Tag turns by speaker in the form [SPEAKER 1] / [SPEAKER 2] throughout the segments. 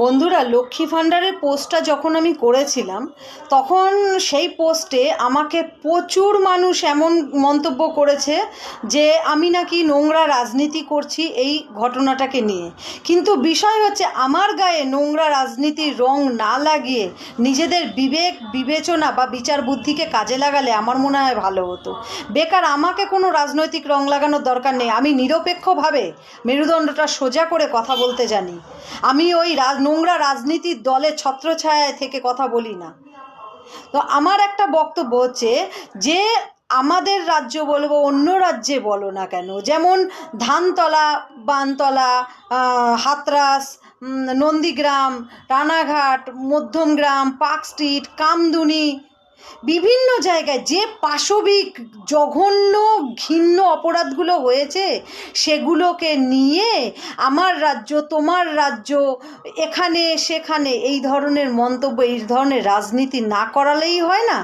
[SPEAKER 1] বন্ধুরা, লক্ষ্মী ভাণ্ডারের পোস্টটা যখন আমি করেছিলাম তখন সেই পোস্টে আমাকে প্রচুর মানুষ এমন মন্তব্য করেছে যে আমি নাকি নোংরা রাজনীতি করছি এই ঘটনাটাকে নিয়ে। কিন্তু বিষয় হচ্ছে, আমার গায়ে নোংরা রাজনীতির রং না লাগিয়ে নিজেদের বিবেক বিবেচনা বা বিচার বুদ্ধিকে কাজে লাগালে আমার মনে হয় ভালো হতো। বেকার আমাকে কোনো রাজনৈতিক রং লাগানোর দরকার নেই। আমি নিরপেক্ষভাবে মেরুদণ্ডটা সোজা করে কথা বলতে জানি। আমি ওই নোংরা রাজনীতির দলের ছত্রছায়ায় থেকে কথা বলি না। তো আমার একটা বক্তব্য হচ্ছে যে আমাদের রাজ্য বলবো, অন্য রাজ্যে বলো না কেন, যেমন ধানতলা, বানতলা, হাতরাস, নন্দীগ্রাম, রানাঘাট, মধ্যমগ্রাম, পার্ক স্ট্রিট, কামদুনি, বিভিন্ন জায়গায় যে পাশবিক জঘন্য ঘৃণ্য অপরাধগুলো হয়েছে সেগুলোকে নিয়ে আমার রাজ্য, তোমার রাজ্য, এখানে সেখানে এই ধরনের মন্তব্য, এই ধরনের রাজনীতি না করালেই হয় না?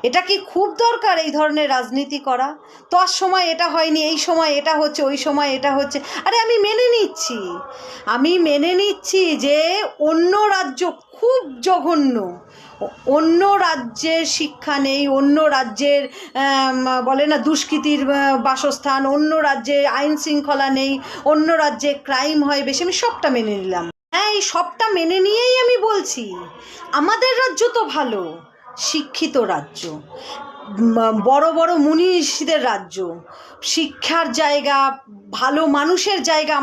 [SPEAKER 1] এটা কি খুব দরকার এই ধরনের রাজনীতি করা? তোর সময় এটা হয়নি, এই সময় এটা হচ্ছে, ওই সময় এটা হচ্ছে। আরে আমি মেনে নিচ্ছি যে অন্য রাজ্য খুব জঘন্য, অন্য রাজ্যের শিক্ষা নেই, অন্য রাজ্যের বলে না দুষ্কৃতির বাসস্থান, অন্য রাজ্যে আইন শৃঙ্খলা নেই, অন্য রাজ্যে ক্রাইম হয় বেশি। আমি সবটা মেনে নিলাম, হ্যাঁ, এই সবটা মেনে নিয়েই আমি বলছি আমাদের রাজ্য তো ভালো, শিক্ষিত রাজ্য, বড় বড় মুনীষীদের রাজ্য, শিক্ষার জায়গা, ভালো মানুষের জায়গা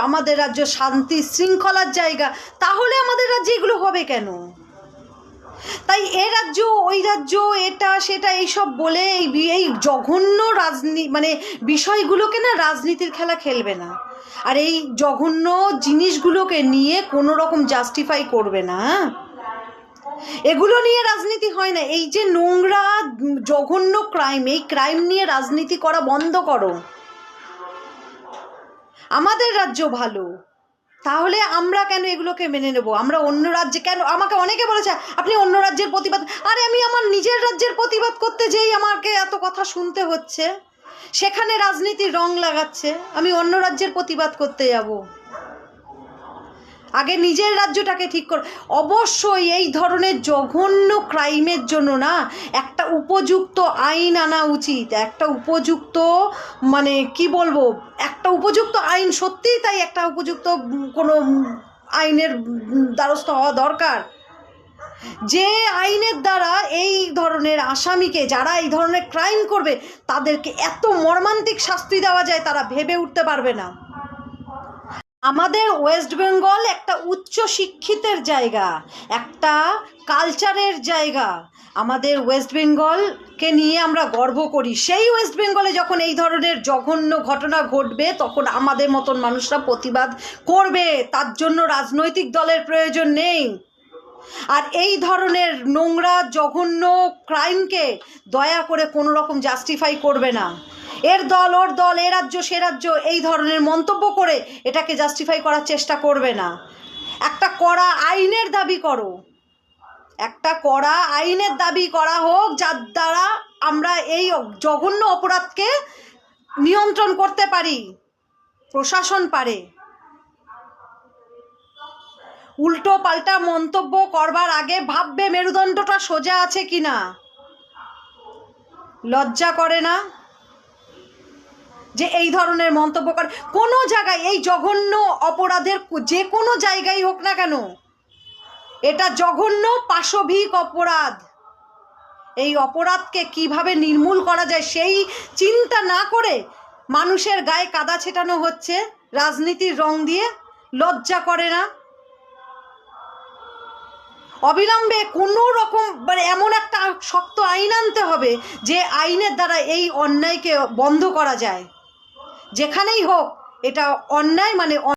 [SPEAKER 1] আমাদের রাজ্য শান্তি শৃঙ্খলার জায়গা। তাহলে আমাদের রাজ্যে এগুলো হবে কেন? তাই এ রাজ্য ওই রাজ্য, এটা সেটা এইসব বলে এই জঘন্য মানে বিষয়গুলোকে না রাজনীতির খেলা খেলবে না। আর এই জঘন্য জিনিসগুলোকে নিয়ে কোনো রকম জাস্টিফাই করবে না। এগুলো নিয়ে রাজনীতি হয় না। এই যে নোংরা জঘন্য ক্রাইম, এই ক্রাইম নিয়ে রাজনীতি করা বন্ধ করো। আমাদের রাজ্য ভালো, তাহলে আমরা কেন এগুলোকে মেনে নেব? আমরা অন্য রাজ্যে কেন? আমাকে অনেকে বলেছে আপনি অন্য রাজ্যের প্রতিবাদ। আরে আমি আমার নিজের রাজ্যের প্রতিবাদ করতে যেই আমাকে এত কথা শুনতে হচ্ছে, সেখানে রাজনীতির রং লাগাচ্ছে, আমি অন্য রাজ্যের প্রতিবাদ করতে যাব? আগে নিজের রাজ্যটাকে ঠিক কর। অবশ্যই এই ধরনের জঘন্য ক্রাইমের জন্য না একটা উপযুক্ত আইন আনা উচিত, একটা উপযুক্ত মানে কি বলবো, একটা উপযুক্ত আইন, সত্যিই তাই, একটা উপযুক্ত কোনো আইনের দ্বারস্থ হওয়া দরকার, যে আইনের দ্বারা এই ধরনের আসামিকে, যারা এই ধরনের ক্রাইম করবে তাদেরকে এত মর্মান্তিক শাস্তি দেওয়া যায় তারা ভেবে উঠতে পারবে না। আমাদের ওয়েস্ট বেঙ্গল একটা উচ্চ শিক্ষিতের জায়গা, একটা কালচারের জায়গা। আমাদের ওয়েস্ট বেঙ্গলকে নিয়ে আমরা গর্ব করি। সেই ওয়েস্ট বেঙ্গলে যখন এই ধরনের জঘন্য ঘটনা ঘটবে তখন আমাদের মতন মানুষরা প্রতিবাদ করবে। তার জন্য রাজনৈতিক দলের প্রয়োজন নেই। আর এই ধরনের নোংরা জঘন্য ক্রাইমকে দয়া করে কোনো রকম জাস্টিফাই করবে না। এর দল, ওর দল, এ রাজ্য, সে রাজ্য এই ধরনের মন্তব্য করে এটাকে জাস্টিফাই করার চেষ্টা করবে না। একটা কড়া আইনের দাবি করো, একটা কড়া আইনের দাবি করা হোক, যার দ্বারা আমরা এই জঘন্য অপরাধকে নিয়ন্ত্রণ করতে পারি, প্রশাসন পারে। উল্টো পাল্টা মন্তব্য করবার আগে ভাববে মেরুদণ্ডটা সোজা আছে কিনা। লজ্জা করে না যে এই ধরনের মন্তব্য করে? কোনো জায়গায় এই জঘন্য অপরাধের যে কোনো জায়গায় হোক না কেন, এটা জঘন্য পাশবিক অপরাধ। এই অপরাধকে কিভাবে নির্মূল করা যায় সেই চিন্তা না করে মানুষের গায়ে কাদা ছেটানো হচ্ছে রাজনীতির রং দিয়ে। লজ্জা করে না? অবিলম্বে কোনো রকম মানে এমন একটা শক্ত আইন আনতে হবে যে আইনের দ্বারা এই অন্যায়কে বন্ধ করা যায়। যেখানেই হোক এটা অন্যায়, মানে